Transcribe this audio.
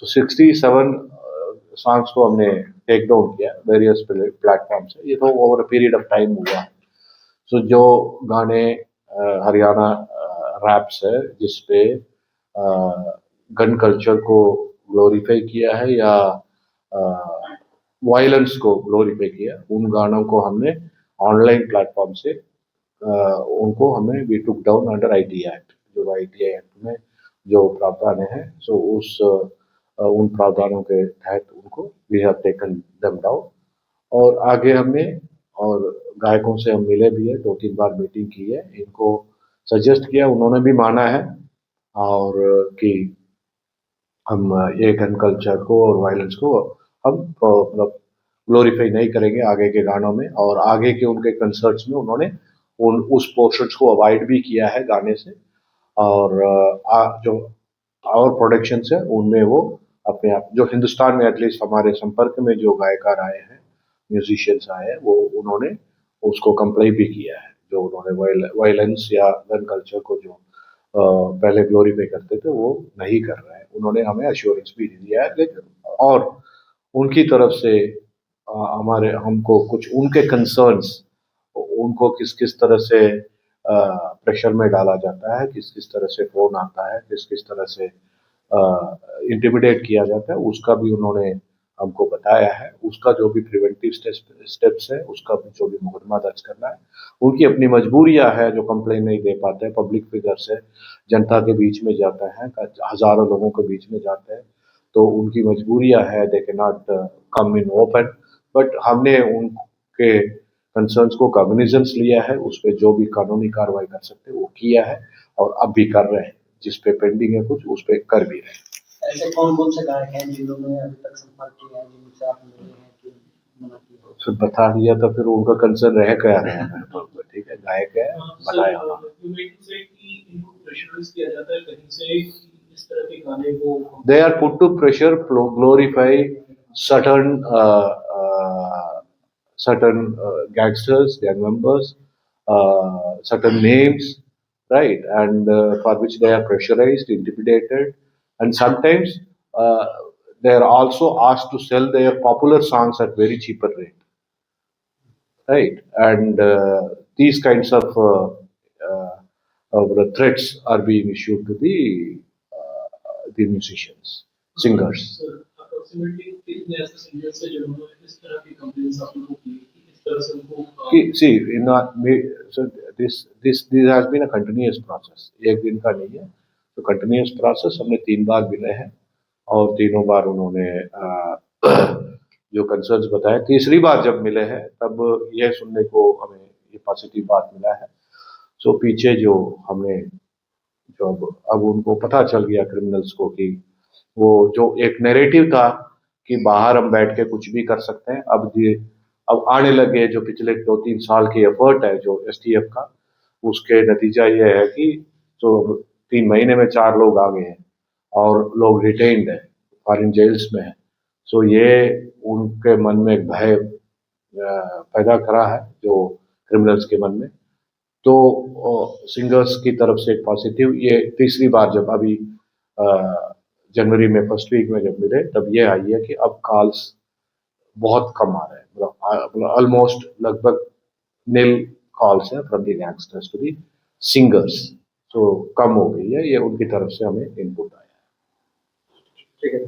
तो 67 सॉन्ग्स को हमने टेक डाउन किया वेरियस प्लेटफॉर्म से। ये तो over a period of time हुआ। सो जो गाने हरियाणा रैप्स है जिसपे गन कल्चर को ग्लोरीफाई किया है या वायलेंस को ग्लोरीफाई किया, उन गानों को हमने ऑनलाइन प्लेटफॉर्म से उनको हमें we took down under IT act. जो आईटी एक्ट में जो प्रावधान है, सो उस उन प्रावधानों के तहत उनको we have taken them down. और आगे हमने और गायकों से हम मिले भी है, 2-3 बार मीटिंग की है, इनको सजेस्ट किया, उन्होंने भी माना है और कि हम ये गन कल्चर को और वायलेंस को हम मतलब ग्लोरीफाई नहीं करेंगे आगे के गानों में। और आगे के उनके कंसर्ट्स में उन्होंने उस पोर्शंस को अवॉइड भी किया है गाने से। और जो और प्रोडक्शंस है उनमें वो अपने आप जो हिंदुस्तान में एटलीस्ट हमारे संपर्क में जो गायकार आए हैं, म्यूजिशियंस आए हैं, वो उन्होंने उसको कंप्लाई भी किया है। जो उन्होंने वायलेंस या गन कल्चर को जो पहले ग्लोरीफाई करते थे वो नहीं कर रहे हैं, उन्होंने हमें अश्योरेंस भी दिया है। लेकिन और उनकी तरफ से हमारे हमको कुछ उनके कंसर्न्स, उनको किस किस तरह से प्रेशर में डाला जाता है, किस किस तरह से फोन आता है, किस किस तरह से इंटिमिडेट किया जाता है, उसका भी उन्होंने हमको बताया है। उसका जो भी प्रिवेंटिव स्टेप्स है, उसका भी जो भी मुकदमा दर्ज करना है। उनकी अपनी मजबूरियां है जो कंप्लेन नहीं दे पाते हैं, पब्लिक फिगर से जनता के बीच में जाता है, हजारों लोगों के बीच में जाते हैं, तो उनकी मजबूरियां है, they can not come in open. But हमने उनके कंसर्न्स को कॉग्निजेंस लिया है, उस पर जो भी कानूनी कार्रवाई कर सकते हैं वो किया है और अब भी कर रहे हैं। जिस पे पेंडिंग है कुछ उस पे कर भी रहे हैं। ऐसे कौन-कौन से गायक हैं जिन्होंने अभी तक संपर्क किया है, जिनसे आप मिले हैं कि मना किया? फिर बता दिया तो फिर उनका कंसर्न रह क्या रहे हैं मेरे पास, ठीक है, गायक है बताया। They are put to pressure to glorify certain gangsters, gang members, certain names, right? And for which they are pressurized, intimidated, and sometimes they are also asked to sell their popular songs at very cheaper rate, right? And these kinds of threats are being issued to the musicians, singers. See, so this has been a continuous process. एक दिन का नहीं है, तो continuous process। हमने 3 बार मिले हैं और तीनों बार उन्होंने जो कंसर्न्स बताए। तीसरी बार जब मिले हैं तब यह सुनने को हमें ये पॉजिटिव बात मिला है। सो पीछे जो हमने जो अब उनको पता चल गया क्रिमिनल्स को कि वो जो एक नैरेटिव था कि बाहर हम बैठ के कुछ भी कर सकते हैं, अब आने लगे जो पिछले 2-3 साल की एफर्ट है जो एसटीएफ का, उसके नतीजा ये है कि जो 3 महीने में 4 लोग आ गए हैं और लोग रिटेन्ड है, फॉरेन जेल्स में है। सो ये उनके मन में एक भय पैदा करा है जो क्रिमिनल्स के मन में। तो सिंगर्स की तरफ से एक पॉजिटिव, ये तीसरी बार जब अभी जनवरी में फर्स्ट वीक में जब मिले तब ये आई है कि अब कॉल्स बहुत कम आ रहे हैं, मतलब ऑलमोस्ट लगभग नील कॉल्स है from the gangsters to the singers. तो कम हो गई है, ये उनकी तरफ से हमें इनपुट आया है। ठीक है।